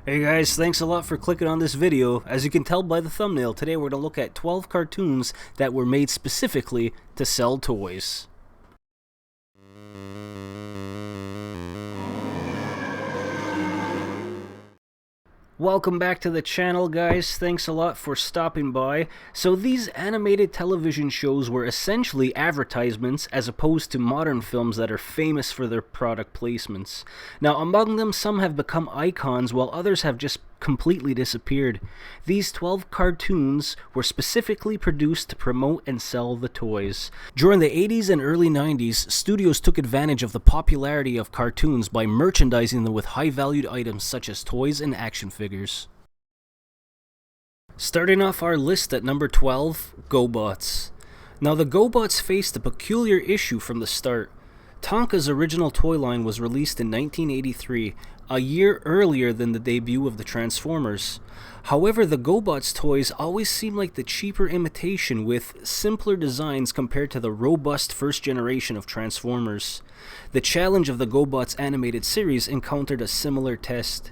Hey guys, thanks a lot for clicking on this video. As you can tell by the thumbnail, today we're going to look at 12 cartoons that were made specifically to sell toys. Welcome back to the channel, guys. Thanks a lot for stopping by. So these animated television shows were essentially advertisements as opposed to modern films that are famous for their product placements. Now, among them, some have become icons while others have just completely disappeared. These 12 cartoons were specifically produced to promote and sell the toys. During the 80s and early 90s, studios took advantage of the popularity of cartoons by merchandising them with high-valued items such as toys and action figures. Starting off our list at number 12, GoBots. Now the GoBots faced a peculiar issue from the start. Tonka's original toy line was released in 1983, a year earlier than the debut of the Transformers. However, the GoBots toys always seemed like the cheaper imitation with simpler designs compared to the robust first generation of Transformers. The challenge of the GoBots animated series encountered a similar test.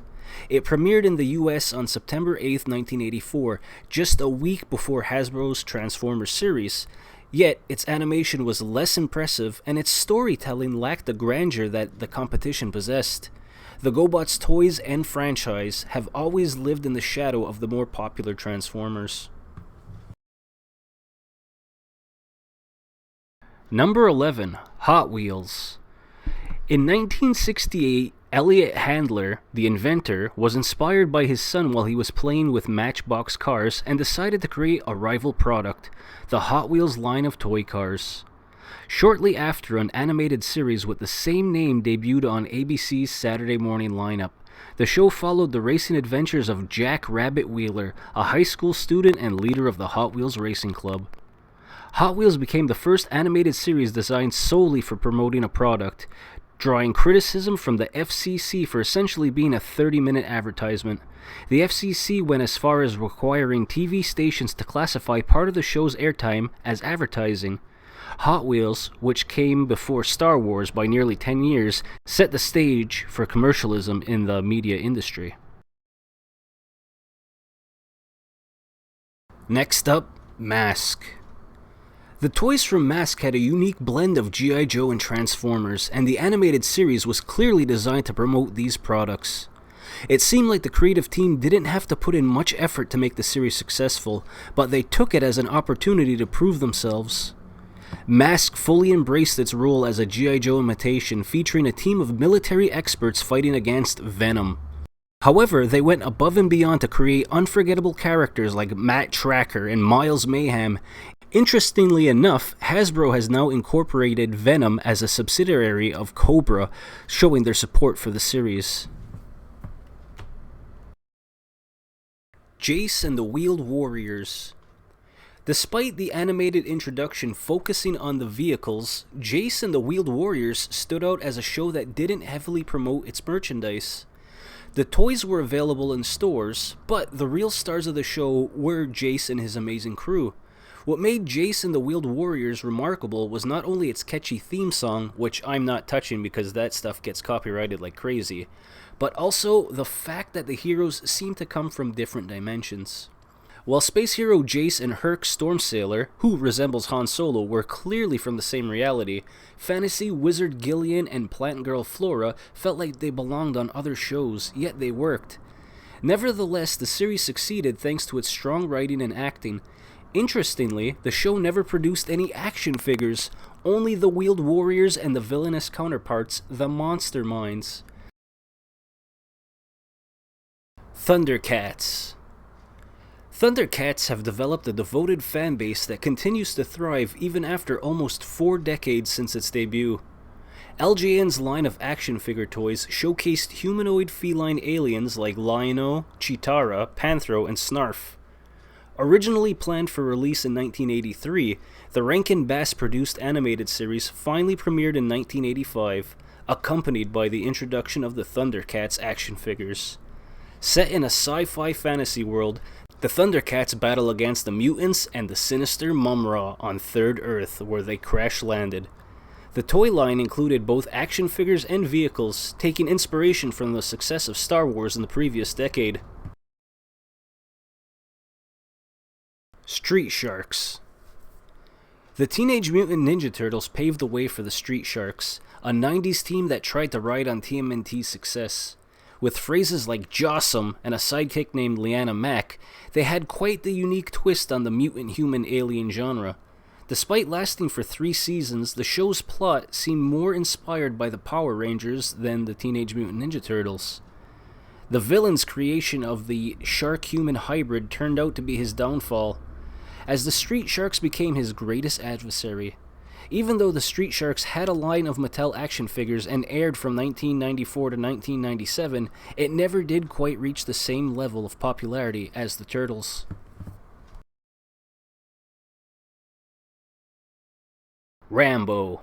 It premiered in the US on September 8, 1984, just a week before Hasbro's Transformers series. Yet, its animation was less impressive and its storytelling lacked the grandeur that the competition possessed. The GoBots toys and franchise have always lived in the shadow of the more popular Transformers. Number 11. Hot Wheels. In 1968, Elliot Handler, the inventor, was inspired by his son while he was playing with Matchbox cars and decided to create a rival product, the Hot Wheels line of toy cars. Shortly after, an animated series with the same name debuted on ABC's Saturday morning lineup. The show followed the racing adventures of Jack Rabbit Wheeler, a high school student and leader of the Hot Wheels Racing Club. Hot Wheels became the first animated series designed solely for promoting a product, drawing criticism from the FCC for essentially being a 30-minute advertisement. The FCC went as far as requiring TV stations to classify part of the show's airtime as advertising. Hot Wheels, which came before Star Wars by nearly 10 years, set the stage for commercialism in the media industry. Next up, Mask. The toys from Mask had a unique blend of G.I. Joe and Transformers, and the animated series was clearly designed to promote these products. It seemed like the creative team didn't have to put in much effort to make the series successful, but they took it as an opportunity to prove themselves. Mask fully embraced its role as a G.I. Joe imitation, featuring a team of military experts fighting against Venom. However, they went above and beyond to create unforgettable characters like Matt Tracker and Miles Mayhem. Interestingly enough, Hasbro has now incorporated Venom as a subsidiary of Cobra, showing their support for the series. Jace and the Wield Warriors. Despite the animated introduction focusing on the vehicles, Jace and the Wield Warriors stood out as a show that didn't heavily promote its merchandise. The toys were available in stores, but the real stars of the show were Jace and his amazing crew. What made Jace and the Wield Warriors remarkable was not only its catchy theme song, which I'm not touching because that stuff gets copyrighted like crazy, but also the fact that the heroes seemed to come from different dimensions. While space hero Jace and Herc Stormsailor, who resembles Han Solo, were clearly from the same reality, fantasy wizard Gillian and plant girl Flora felt like they belonged on other shows, yet they worked. Nevertheless, the series succeeded thanks to its strong writing and acting. Interestingly, the show never produced any action figures, only the Wield Warriors and the villainous counterparts, the Monster Minds. Thundercats. Thundercats have developed a devoted fan base that continues to thrive even after almost 4 decades since its debut. LJN's line of action figure toys showcased humanoid feline aliens like Lion-O, Chitara, Panthro, and Snarf. Originally planned for release in 1983, the Rankin Bass-produced animated series finally premiered in 1985, accompanied by the introduction of the Thundercats action figures. Set in a sci-fi fantasy world, the Thundercats battle against the mutants and the sinister Mumra on Third Earth, where they crash-landed. The toy line included both action figures and vehicles, taking inspiration from the success of Star Wars in the previous decade. Street Sharks. The Teenage Mutant Ninja Turtles paved the way for the Street Sharks, a 90s team that tried to ride on TMNT's success. With phrases like Jawsome and a sidekick named Leanna Mac, they had quite the unique twist on the mutant-human-alien genre. Despite lasting for 3 seasons, the show's plot seemed more inspired by the Power Rangers than the Teenage Mutant Ninja Turtles. The villain's creation of the shark-human hybrid turned out to be his downfall, as the Street Sharks became his greatest adversary. Even though the Street Sharks had a line of Mattel action figures and aired from 1994 to 1997, it never did quite reach the same level of popularity as the Turtles. Rambo.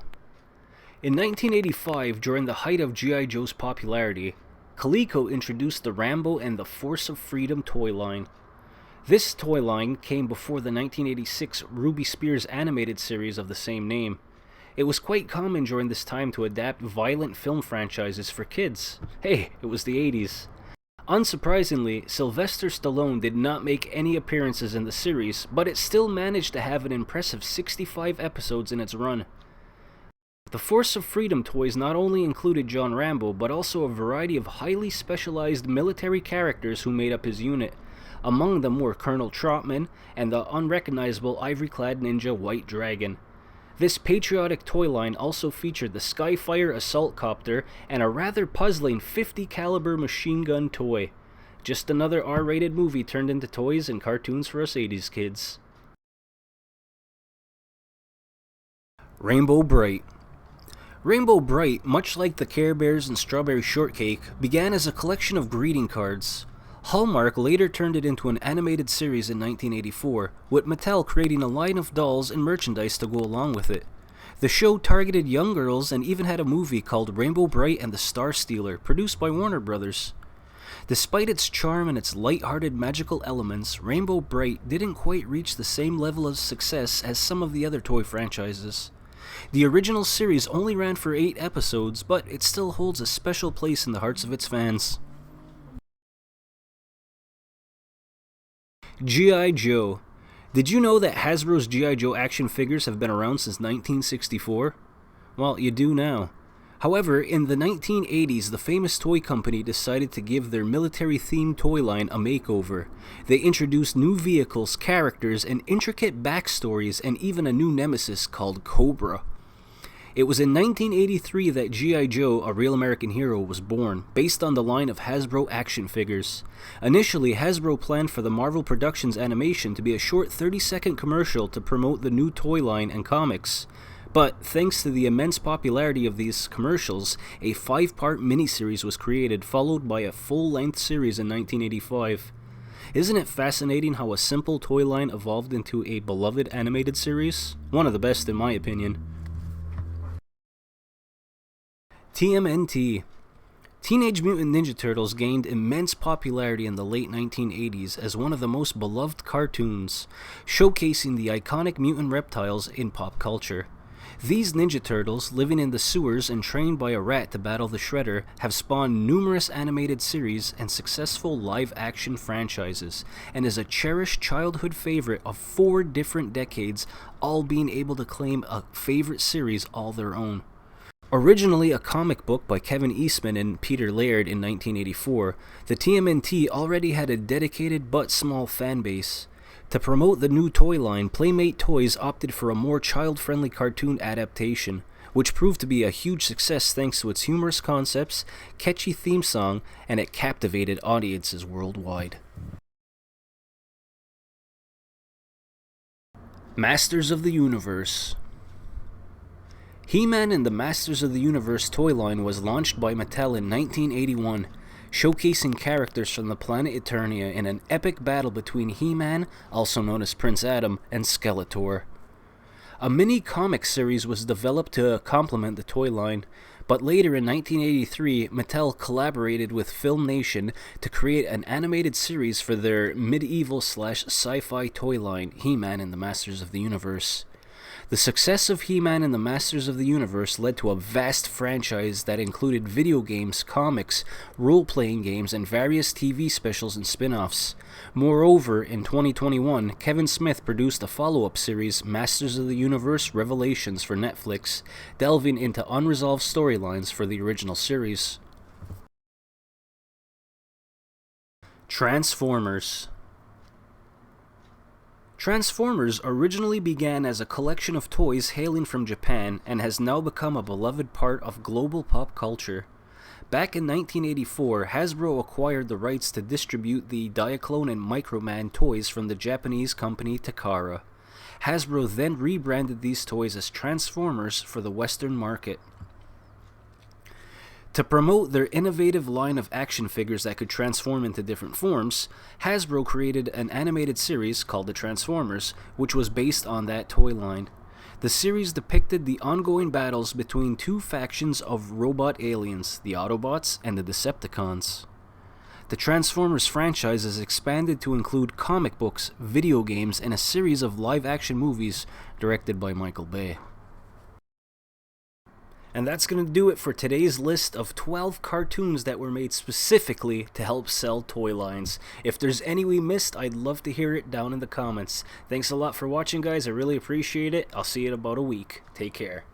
In 1985, during the height of G.I. Joe's popularity, Coleco introduced the Rambo and the Force of Freedom toy line. This toy line came before the 1986 Ruby Spears animated series of the same name. It was quite common during this time to adapt violent film franchises for kids. Hey, it was the 80s. Unsurprisingly, Sylvester Stallone did not make any appearances in the series, but it still managed to have an impressive 65 episodes in its run. The Force of Freedom toys not only included John Rambo, but also a variety of highly specialized military characters who made up his unit. Among them were Colonel Trotman and the unrecognizable ivory-clad ninja White Dragon. This patriotic toy line also featured the Skyfire assault copter and a rather puzzling 50 caliber machine gun toy. Just another R-rated movie turned into toys and cartoons for us 80s kids. Rainbow Brite. Rainbow Brite, much like the Care Bears and Strawberry Shortcake, began as a collection of greeting cards. Hallmark later turned it into an animated series in 1984, with Mattel creating a line of dolls and merchandise to go along with it. The show targeted young girls and even had a movie called Rainbow Brite and the Star Stealer, produced by Warner Brothers. Despite its charm and its light-hearted magical elements, Rainbow Brite didn't quite reach the same level of success as some of the other toy franchises. The original series only ran for 8 episodes, but it still holds a special place in the hearts of its fans. G.I. Joe. Did you know that Hasbro's G.I. Joe action figures have been around since 1964? Well, you do now. However, in the 1980s, the famous toy company decided to give their military-themed toy line a makeover. They introduced new vehicles, characters, and intricate backstories, and even a new nemesis called Cobra. It was in 1983 that G.I. Joe, a Real American Hero, was born, based on the line of Hasbro action figures. Initially, Hasbro planned for the Marvel Productions animation to be a short 30-second commercial to promote the new toy line and comics. But, thanks to the immense popularity of these commercials, a 5-part miniseries was created, followed by a full-length series in 1985. Isn't it fascinating how a simple toy line evolved into a beloved animated series? One of the best in my opinion. TMNT. Teenage Mutant Ninja Turtles gained immense popularity in the late 1980s as one of the most beloved cartoons, showcasing the iconic mutant reptiles in pop culture. These Ninja Turtles, living in the sewers and trained by a rat to battle the Shredder, have spawned numerous animated series and successful live-action franchises, and is a cherished childhood favorite of 4 different decades, all being able to claim a favorite series all their own. Originally a comic book by Kevin Eastman and Peter Laird in 1984, the TMNT already had a dedicated but small fan base. To promote the new toy line, Playmate Toys opted for a more child-friendly cartoon adaptation, which proved to be a huge success thanks to its humorous concepts, catchy theme song, and it captivated audiences worldwide. Masters of the Universe. He-Man and the Masters of the Universe toy line was launched by Mattel in 1981, showcasing characters from the planet Eternia in an epic battle between He-Man, also known as Prince Adam, and Skeletor. A mini-comic series was developed to complement the toy line, but later in 1983, Mattel collaborated with Filmation to create an animated series for their medieval/sci-fi toy line, He-Man and the Masters of the Universe. The success of He-Man and the Masters of the Universe led to a vast franchise that included video games, comics, role-playing games, and various TV specials and spin-offs. Moreover, in 2021, Kevin Smith produced a follow-up series, Masters of the Universe Revelations, for Netflix, delving into unresolved storylines for the original series. Transformers. Transformers originally began as a collection of toys hailing from Japan and has now become a beloved part of global pop culture. Back in 1984, Hasbro acquired the rights to distribute the Diaclone and Microman toys from the Japanese company Takara. Hasbro then rebranded these toys as Transformers for the Western market. To promote their innovative line of action figures that could transform into different forms, Hasbro created an animated series called The Transformers, which was based on that toy line. The series depicted the ongoing battles between two factions of robot aliens, the Autobots and the Decepticons. The Transformers franchise is expanded to include comic books, video games, and a series of live-action movies directed by Michael Bay. And that's going to do it for today's list of 12 cartoons that were made specifically to help sell toy lines. If there's any we missed, I'd love to hear it down in the comments. Thanks a lot for watching, guys. I really appreciate it. I'll see you in about a week. Take care.